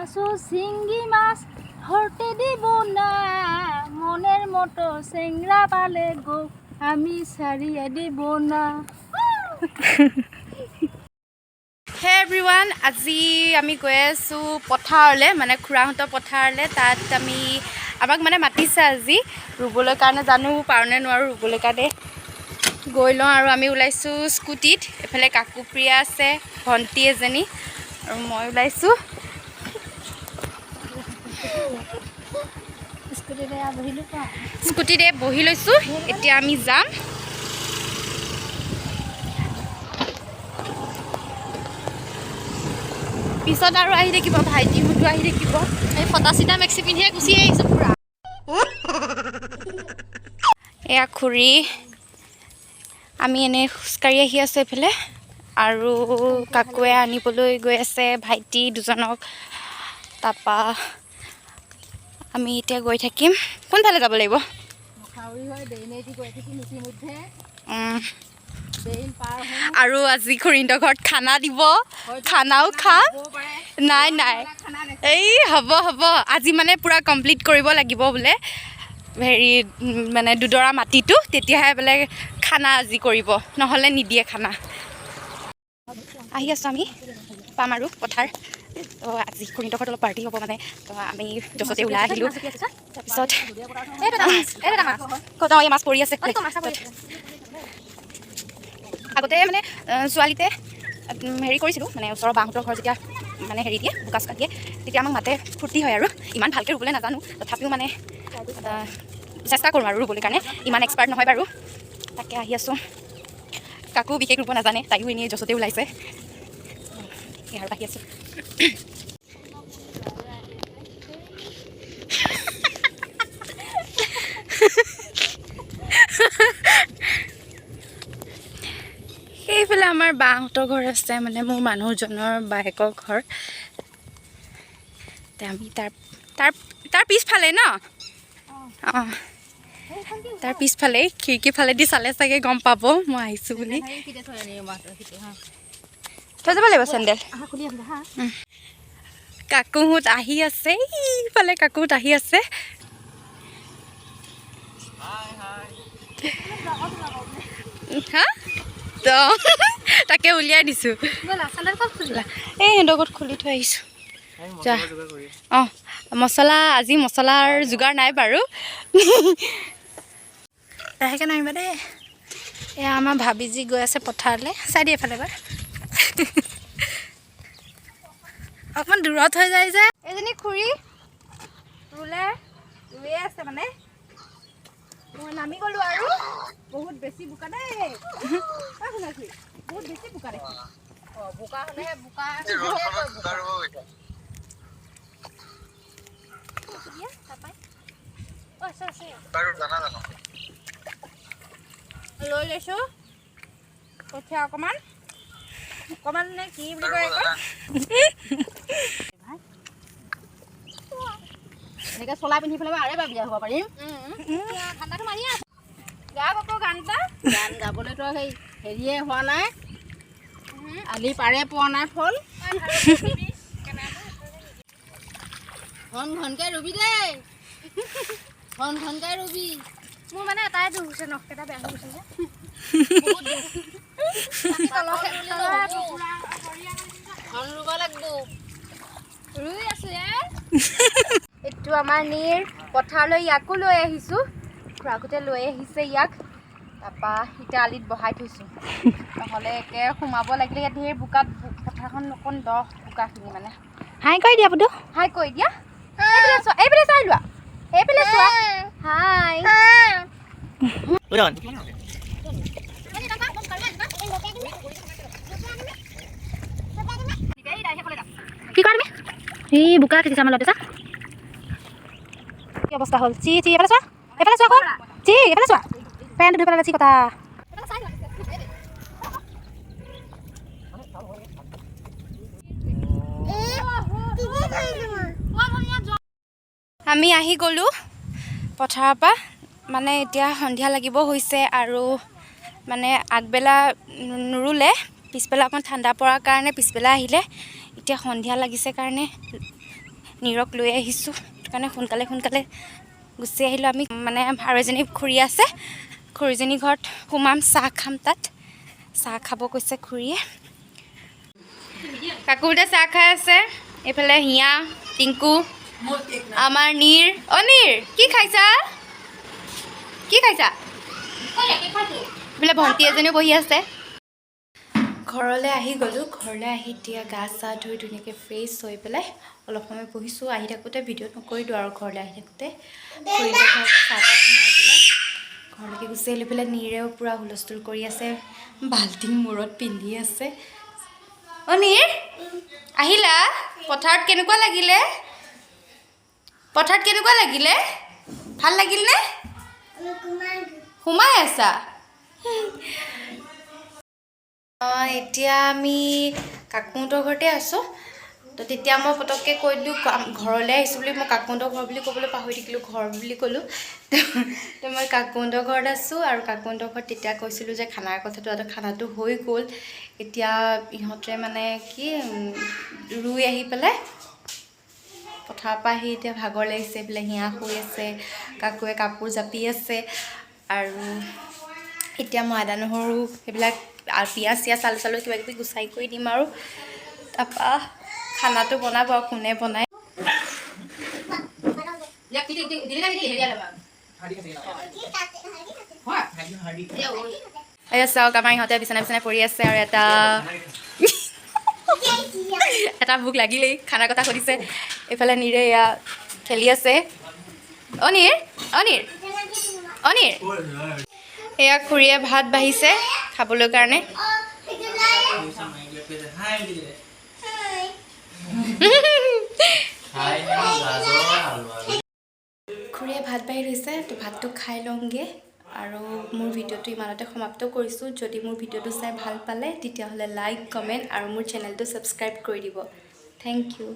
মাছো চিংগি মাছ হৰতে দিব না মনেৰ মতো চেংৰা পালে গো আমি চাৰিয়া দিব না। হে এভৰিৱান, আজি আমি গৈ আছোঁ পথাৰলৈ, মানে খুৰাহঁতৰ পথাৰলৈ। তাত আমাক মানে মাতিছে আজি ৰুবলৈ কাৰণে, জানো পাৰোঁনে নোৱাৰোঁ ৰুবলৈ কাৰণে। গৈ লওঁ আৰু আমি ওলাইছোঁ স্কুটিত। এফালে কাকুপ্ৰিয়া আছে, ভণ্টি এজনী, আৰু মই ওলাইছোঁ। স্কুটিতে বহি লৈছোঁ, এতিয়া আমি যাম। পিছত আৰু আহি থাকিব ভাইটিহঁতো আহি থাকিব। এই ফটা চিটা মেক্সি পিন্ধিয়ে গুচি আহিছোঁ পুৰা। এয়া খুৰী, আমি এনেই খোজকাঢ়ি আহি আছোঁ এইফালে, আৰু কাকুৱে আনিবলৈ গৈ আছে ভাইটি দুজনক। তাৰপা আমি এতিয়া গৈ থাকিম। কোনফালে যাব লাগিব? আৰু আজি খুৰীহঁতৰ ঘৰত খানা দিব, খানাও খাম। নাই এই হ'ব আজি মানে পূৰা কমপ্লিট কৰিব লাগিব বোলে, হেৰি মানে দুডৰা মাটিটো, তেতিয়াহে বোলে খানা আজি কৰিব, নহ'লে নিদিয়ে খানা। আহি আছোঁ আমি, পাম আৰু পথাৰ। তো আজি খুৰীহঁতৰ ঘৰত অলপ পাৰ্টি হ'ব মানে, তো আমি য'চতে ওলাই আহিলোঁ। তাৰপিছত এই মাছ পৰি আছে। আগতে মানে ছোৱালীতে হেৰি কৰিছিলোঁ, মানে ওচৰৰ বাহঁতৰ ঘৰ যেতিয়া মানে হেৰি দিয়ে, বোকা চোকা দিয়ে, তেতিয়া আমাক মাতে, ফূৰ্তি হয় আৰু। ইমান ভালকৈ ৰুবলৈ নাজানো, তথাপিও মানে চেষ্টা কৰোঁ আৰু ৰুবলৈ কাৰণে। ইমান এক্সপাৰ্ট নহয় বাৰু। তাকে আহি আছোঁ। কাকো বিশেষ ৰুব নাজানে, তাইও এনেই য'চতে ওলাইছে। আৰু আহি আছোঁ। সেইফালে আমাৰ বাহঁতৰ ঘৰ আছে, মানে মোৰ মানুহজনৰ বায়েকৰ ঘৰ। আমি তাৰ পিছফালে ন? অঁ, তাৰ পিছফালেই, খিৰিকী ফালেদি চালে চাগে গম পাব মই আহিছোঁ বুলি। থৈ যাব লাগিব চেণ্ডেল। কাকুহঁত আহি আছে, ইফালে কাকুহঁত আহি আছে। হা? তাকে উলিয়াই দিছোঁ। এই সিহঁতৰ ঘৰত খুলি থৈ আহিছোঁ। অঁ, আজি মছলাৰ যোগাৰ নাই বাৰু। লাহেকৈ নামিবা দেই। এয়া আমাৰ ভাবিজি গৈ আছে পথাৰলৈ, চাই দিয়ে এফালে এবাৰ। অকণমান দূৰত হৈ যায় যে। এইজনী খুৰী ৰুয়ে আছে মানে, মই নামি গ'লোঁ আৰু। বহুত বেছি বোকা দেই, বহুত বেছি বোকা দেখোন। অঁ, বোকা হ'লেহে বোকা লৈ লৈছোঁ কঠীয়া অকণমান নে কি বুলি কয় আকৌ। এনেকৈ চলাই পিন্ধি পেলাই আৰু এবাৰ বিয়া হ'ব পাৰিম। ঠাণ্ডাটো মাৰি আছে। গা আকৌ গান গাবলৈতো সেই হেৰিয়ে হোৱা নাই, আলি পাৰে পোৱা নাই ফল। ঘনকৈ ৰুবি দেই, ঘনকৈ ৰুবি। মোৰ মানে এটাই দুখ হৈছে, নখকেইটা বেয়া হৈ গৈছে যে। ৰুব লাগিব, ৰুই আছো। এইটো আমাৰ নীৰ পথাৰলৈ, ইয়াকো লৈ আহিছোঁ। খুৰাকোতে লৈ আহিছে ইয়াক, তাৰপৰা এতিয়া আলিত বহাই থৈছোঁ, নহ'লে একে সোমাব লাগিলে ইয়াত ধেৰ বোকাত, পথাৰখন অকণ দ বোকাখিনি মানে। হাই কৰি দিয়া বুদু, হাই কৰি দিয়া। এইফালে চাই লোৱা, এইফালে চোৱা। হাই কি কৰা তুমি? এই বোকা খেতিছে আমাৰ ল'ৰাটো, চা কি অৱস্থা হ'ল। এইফালে চোৱা, এইফালে চোৱা আকৌ, এইফালে চোৱা। পেণ্ট ধুই পেলালে, কথা। আমি আহি গ'লোঁ পথাৰৰ পৰা, মানে এতিয়া সন্ধিয়া লাগিব হৈছে, আৰু মানে আগবেলা নুৰুলে, পিছবেলা অকণ ঠাণ্ডা পৰাৰ কাৰণে পিছবেলা আহিলে। এতিয়া সন্ধিয়া লাগিছে কাৰণে নীৰক লৈ আহিছোঁ, সেইটো কাৰণে সোনকালে গুচি আহিলোঁ আমি। মানে আৰু এজনী খুৰী আছে, খুৰীজনী ঘৰত সোমাম, চাহ খাম তাত। চাহ খাব কৈছে খুৰীয়ে। কাকুহঁতে চাহ খাই আছে, এইফালে হিয়া, টিংকু, আমাৰ নীৰ। অ' নীৰ কি খাইছা? এইফালে ভণ্টি এজনীও বহি আছে। ঘৰলৈ আহি গ'লোঁ, ঘৰলৈ আহি এতিয়া গা চা ধুই ধুনীয়াকৈ ফ্ৰেছ হৈ পেলাই অলপ সময় বহিছোঁ। আহি থাকোঁতে ভিডিঅ' নকৰিলোঁ আৰু ঘৰলৈ আহি থাকোঁতে খুৰীহঁতৰ ঘৰত চাহ তাহ সোমাই পেলাই ঘৰলৈকে গুচি আহিলোঁ। পেলাই নীৰেও পূৰা হুলস্থুল কৰি আছে, বাল্টিং মূৰত পিন্ধি আছে। অ' নীৰ আহিলা? পথাৰত কেনেকুৱা লাগিলে? ভাল লাগিলনে? সোমাই আছা? এতিয়া আমি কাকুহঁতৰ ঘৰতে আছোঁ। তো তেতিয়া মই পটককৈ কৈ দিলোঁ ঘৰলৈ আহিছোঁ বুলি। মই কাকুহঁতৰ ঘৰ বুলি ক'বলৈ পাহৰি থাকিলোঁ, ঘৰ বুলি ক'লোঁ। তো মই কাকুহঁতৰ ঘৰত আছোঁ, আৰু কাকুহঁতৰ ঘৰত তেতিয়া কৈছিলোঁ যে খানাৰ কথাটো, আৰু খানাটো হৈ গ'ল। এতিয়া ইহঁতে মানে কি ৰুই আহি পেলাই পথাৰৰ পৰা আহি এতিয়া ভাগৰ লাগিছে, বোলে হিয়া শুই আছে, কাকুৱে কাপোৰ জাপি আছে। আৰু এতিয়া মই আদা নহৰু সেইবিলাক পিঁয়াজ চিয়াজ আলু চালু কিবা কিবি গুচাই কৰি দিম আৰু তাৰপৰা খানাটো বনাব আৰু কোনে বনায়। এয়া চাওক আমাৰ ইহঁতে বিচনা পৰি আছে, আৰু এটা ভোক লাগিলেই খানাৰ কথা সুধিছে। এইফালে নীৰে এয়া খেলি আছে। অনিৰ এয়া খুৰীয়ে ভাত বাঢ়িছে খাবলৈ কাৰণে। খুৰীয়ে ভাত বাঢ়ি থৈছে, তো ভাতটো খাই লওঁগৈ। আৰু মোৰ ভিডিঅ'টো ইমানতে সমাপ্ত কৰিছোঁ। যদি মোৰ ভিডিঅ'টো চাই ভাল পালে তেতিয়াহ'লে লাইক, কমেণ্ট আৰু মোৰ চেনেলটো ছাবস্ক্ৰাইব কৰি দিব। Thank U.